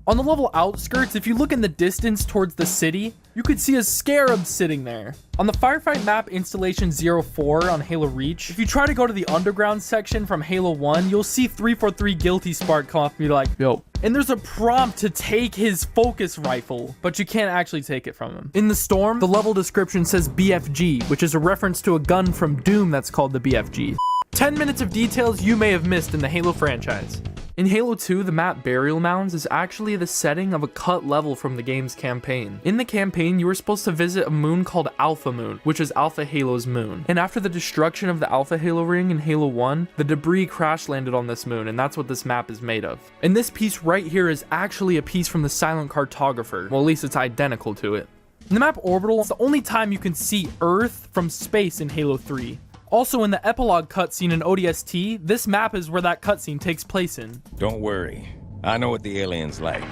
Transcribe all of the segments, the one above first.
On the level outskirts, if you look in the distance towards the city, you could see a scarab sitting there. On the firefight map installation 04 on Halo Reach, if you try to go to the underground section from Halo 1, you'll see 343 Guilty Spark come up and be like, yo. And there's a prompt to take his focus rifle, but you can't actually take it from him. In the storm, the level description says BFG, which is a reference to a gun from Doom that's called the BFG. 10 minutes of details you may have missed in the Halo franchise. In Halo 2, the map Burial Mounds is actually the setting of a cut level from the game's campaign. In the campaign, you were supposed to visit a moon called Alpha Moon, which is Alpha Halo's moon. And after the destruction of the Alpha Halo ring in Halo 1, the debris crash landed on this moon, and that's what this map is made of. And this piece right here is actually a piece from the Silent Cartographer. Well, at least it's identical to it. In the map Orbital, it's the only time you can see Earth from space in Halo 3. Also, in the epilogue cutscene in ODST, this map is where that cutscene takes place in. Don't worry, I know what the aliens like.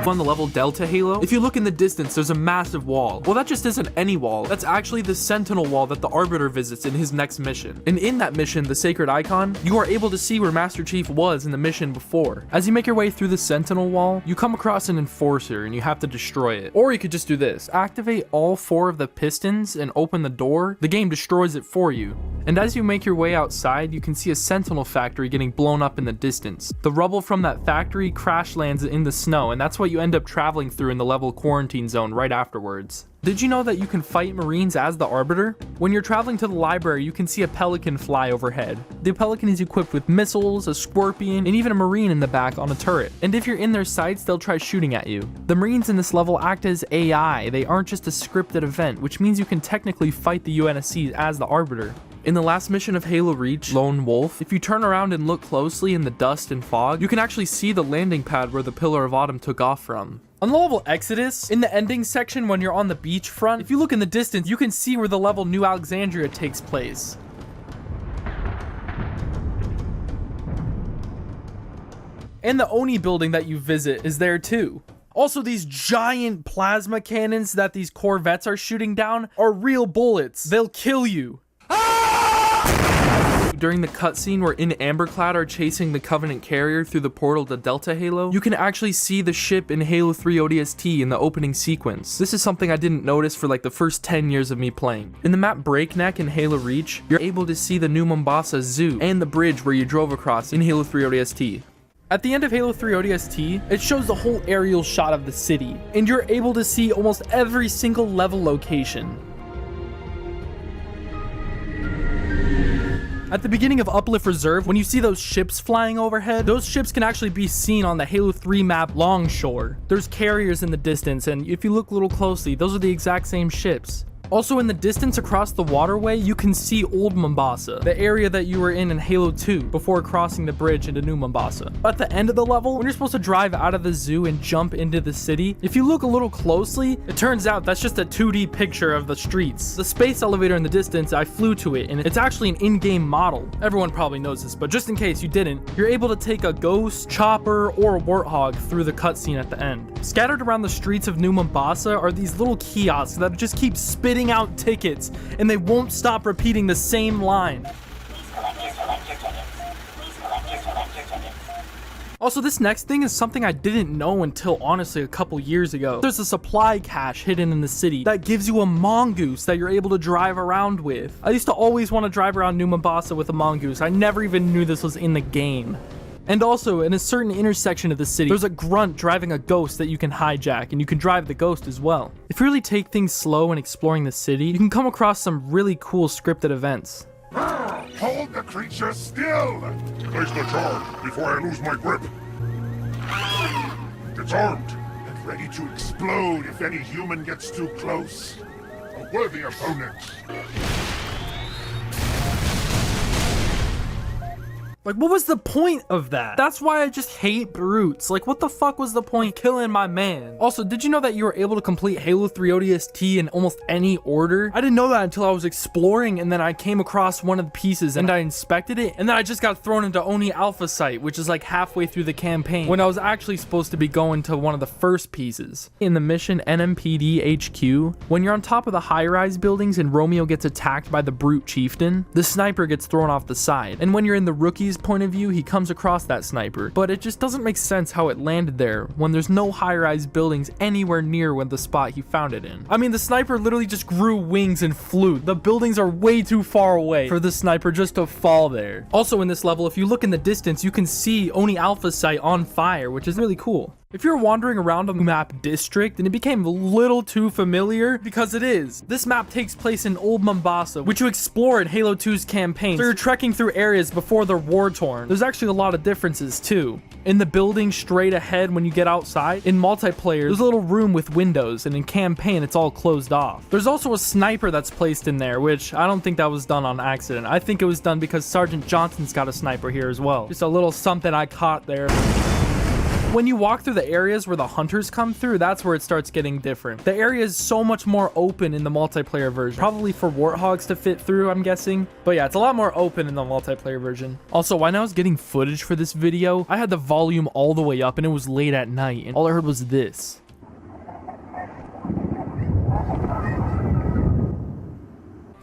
On the level Delta Halo, if you look in the distance, there's a massive wall. Well, that just isn't any wall. That's actually the Sentinel wall that the Arbiter visits in his next mission. And in that mission, the Sacred Icon, you are able to see where Master Chief was in the mission before. As you make your way through the Sentinel wall, you come across an Enforcer and you have to destroy it. Or you could just do this. Activate all 4 of the pistons and open the door. The game destroys it for you. And as you make your way outside, you can see a Sentinel factory getting blown up in the distance. The rubble from that factory crash lands in the snow, and that's what you end up traveling through in the level Quarantine Zone right afterwards. Did you know that you can fight Marines as the Arbiter? When you're traveling to the library, you can see a Pelican fly overhead. The Pelican is equipped with missiles, a Scorpion, and even a Marine in the back on a turret. And if you're in their sights, they'll try shooting at you. The Marines in this level act as AI. They aren't just a scripted event, which means you can technically fight the UNSC as the Arbiter. In the last mission of Halo Reach, Lone Wolf, if you turn around and look closely in the dust and fog, you can actually see the landing pad where the Pillar of Autumn took off from. On the level Exodus, in the ending section when you're on the beachfront, if you look in the distance, you can see where the level New Alexandria takes place. And the Oni building that you visit is there too. Also, these giant plasma cannons that these Corvettes are shooting down are real bullets. They'll kill you. During the cutscene where In Amberclad are chasing the Covenant carrier through the portal to Delta Halo, you can actually see the ship in Halo 3 ODST in the opening sequence. This is something I didn't notice for like the first 10 years of me playing. In the map Breakneck in Halo Reach, you're able to see the new Mombasa Zoo and the bridge where you drove across in Halo 3 ODST. At the end of Halo 3 ODST, it shows the whole aerial shot of the city, and you're able to see almost every single level location. At the beginning of Uplift Reserve, when you see those ships flying overhead, those ships can actually be seen on the Halo 3 map Longshore. There's carriers in the distance, and if you look a little closely, those are the exact same ships. Also, in the distance across the waterway, you can see Old Mombasa, the area that you were in Halo 2 before crossing the bridge into New Mombasa. At the end of the level, when you're supposed to drive out of the zoo and jump into the city, if you look a little closely, it turns out that's just a 2D picture of the streets. The space elevator in the distance, I flew to it, and it's actually an in-game model. Everyone probably knows this, but just in case you didn't, you're able to take a ghost, chopper, or a warthog through the cutscene at the end. Scattered around the streets of New Mombasa are these little kiosks that just keep spitting out tickets, and they won't stop repeating the same line. Also, this next thing is something I didn't know until honestly a couple years ago. There's a supply cache hidden in the city that gives you a mongoose that you're able to drive around with. I used to always want to drive around New Mombasa with a mongoose. I never even knew this was in the game. And also, in a certain intersection of the city, there's a grunt driving a ghost that you can hijack, and you can drive the ghost as well. If you really take things slow in exploring the city, you can come across some really cool scripted events. Hold the creature still! Place the charge before I lose my grip. It's armed and ready to explode if any human gets too close. A worthy opponent. Like, what was the point of that? That's why I just hate brutes. Like, what the fuck was the point of killing my man? Also, did you know that you were able to complete Halo 3 ODST in almost any order? I didn't know that until I was exploring, and then I came across one of the pieces and I inspected it, and then I just got thrown into Oni Alpha Site, which is like halfway through the campaign, when I was actually supposed to be going to one of the first pieces. In the mission NMPD HQ, when you're on top of the high-rise buildings and Romeo gets attacked by the brute chieftain, the sniper gets thrown off the side, and when you're in the Rookies Billy's point of view, he comes across that sniper, but it just doesn't make sense how it landed there when there's no high-rise buildings anywhere near the spot he found it in. I mean, the sniper literally just grew wings and flew. The buildings are way too far away for the sniper just to fall there. Also in this level, if you look in the distance, you can see Oni Alpha's site on fire, which is really cool. If you're wandering around on the map District and it became a little too familiar, because it is. This map takes place in Old Mombasa, which you explore in Halo 2's campaign. So you're trekking through areas before they're war-torn. There's actually a lot of differences too. In the building straight ahead when you get outside, in multiplayer, there's a little room with windows, and in campaign, it's all closed off. There's also a sniper that's placed in there, which I don't think that was done on accident. I think it was done because Sergeant Johnson's got a sniper here as well. Just a little something I caught there. When you walk through the areas where the hunters come through, that's where it starts getting different. The area is so much more open in the multiplayer version, probably for warthogs to fit through, I'm guessing. But yeah, it's a lot more open in the multiplayer version. Also, when I was getting footage for this video, I had the volume all the way up and it was late at night, and all I heard was this.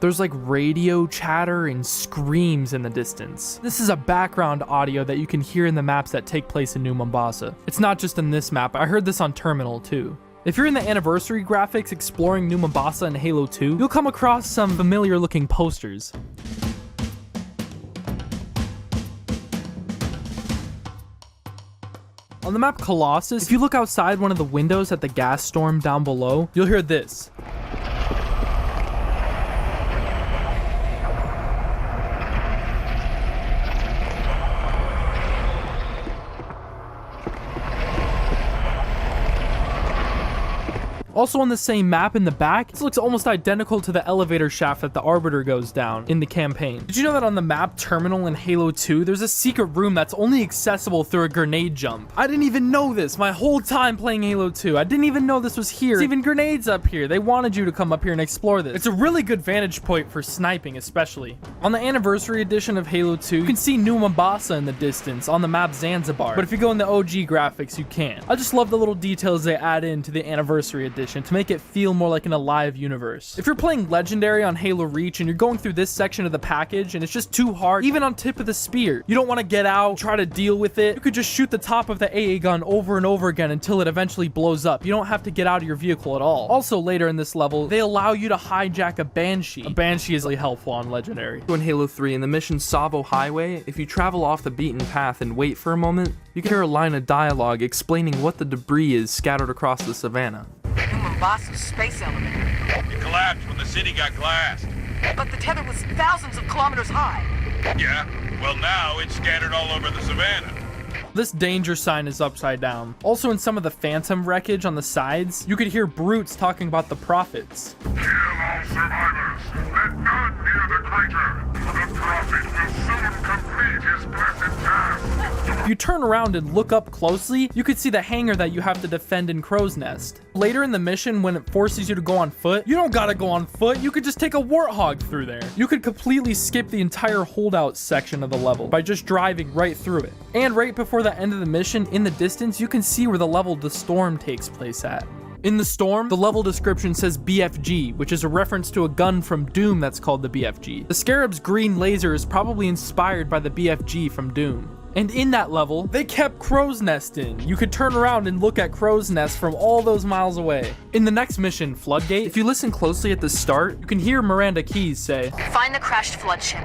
There's like radio chatter and screams in the distance. This is a background audio that you can hear in the maps that take place in New Mombasa. It's not just in this map, I heard this on Terminal too. If you're in the anniversary graphics exploring New Mombasa in Halo 2, you'll come across some familiar looking posters. On the map Colossus, if you look outside one of the windows at the gas storm down below, you'll hear this. Also on the same map in the back, this looks almost identical to the elevator shaft that the Arbiter goes down in the campaign. Did you know that on the map Terminal in Halo 2, there's a secret room that's only accessible through a grenade jump? I didn't even know this my whole time playing Halo 2. I didn't even know this was here. There's even grenades up here. They wanted you to come up here and explore this. It's a really good vantage point for sniping, especially. On the anniversary edition of Halo 2, you can see New Mombasa in the distance on the map Zanzibar. But if you go in the OG graphics, you can't. I just love the little details they add into the anniversary edition to make it feel more like an alive universe. If you're playing Legendary on Halo Reach and you're going through this section of the package and it's just too hard, even on tip of the spear, you don't want to get out, try to deal with it, you could just shoot the top of the AA gun over and over again until it eventually blows up. You don't have to get out of your vehicle at all. Also later in this level, they allow you to hijack a Banshee. A Banshee is really helpful on Legendary. In Halo 3, in the mission Savo Highway, if you travel off the beaten path and wait for a moment, you can hear a line of dialogue explaining what the debris is scattered across the savannah. New Mombasa's space elevator. It collapsed when the city got glassed. But the tether was thousands of kilometers high. Yeah? Well, now it's scattered all over the savannah. This danger sign is upside down. Also in some of the Phantom wreckage on the sides, you could hear brutes talking about the prophets. Kill all survivors. Let none near the crater. The prophet will soon complete his blessed task. If you turn around and look up closely, you could see the hangar that you have to defend in Crow's Nest. Later in the mission, when it forces you to go on foot, you don't gotta go on foot, you could just take a warthog through there. You could completely skip the entire holdout section of the level by just driving right through it. And right before the end of the mission, in the distance, you can see where the level The Storm takes place at. In The Storm, the level description says BFG, which is a reference to a gun from Doom that's called the BFG. The Scarab's green laser is probably inspired by the BFG from Doom. And in that level, they kept Crow's Nest in. You could turn around and look at Crow's Nest from all those miles away. In the next mission, Floodgate, if you listen closely at the start, you can hear Miranda Keyes say, "Find the crashed flood ship.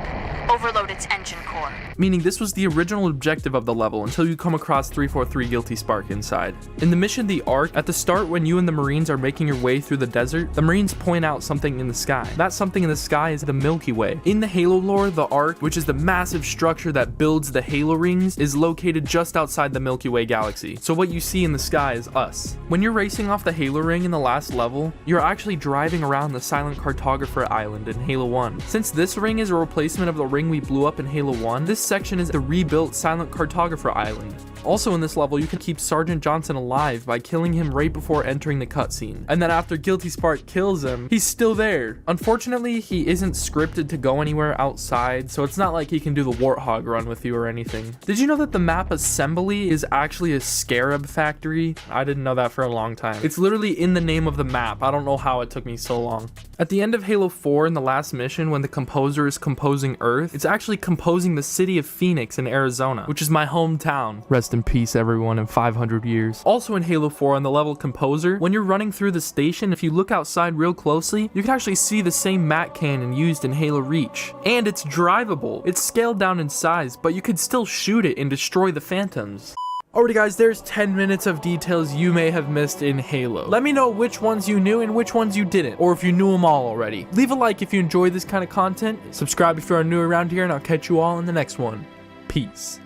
Overload its engine core." Meaning this was the original objective of the level until you come across 343 Guilty Spark inside. In the mission The Ark, at the start when you and the Marines are making your way through the desert, the Marines point out something in the sky. That something in the sky is the Milky Way. In the Halo lore, the Ark, which is the massive structure that builds the Halo rings, is located just outside the Milky Way galaxy. So what you see in the sky is us. When you're racing off the Halo ring in the last level, you're actually driving around the Silent Cartographer Island in Halo 1. Since this ring is a replacement of the ring we blew up in Halo 1, this section is the rebuilt Silent Cartographer Island. Also in this level, you can keep Sergeant Johnson alive by killing him right before entering the cutscene. And then after Guilty Spark kills him, he's still there. Unfortunately, he isn't scripted to go anywhere outside, so it's not like he can do the Warthog run with you or anything. Did you know that the map assembly is actually a scarab factory? I didn't know that for a long time. It's literally in the name of the map. I don't know how it took me so long. At the end of Halo 4 in the last mission, when the composer is composing Earth, it's actually composing the city of Phoenix in Arizona, which is my hometown. Rest in peace, everyone, in 500 years. Also in Halo 4 on the level composer, when you're running through the station, if you look outside real closely, you can actually see the same mat cannon used in Halo Reach. And it's drivable. It's scaled down in size, but you could still shoot it and destroy the phantoms. Alrighty guys, there's 10 minutes of details you may have missed in Halo. Let me know which ones you knew and which ones you didn't, or if you knew them all already. Leave a like if you enjoy this kind of content, subscribe if you are new around here, and I'll catch you all in the next one. Peace.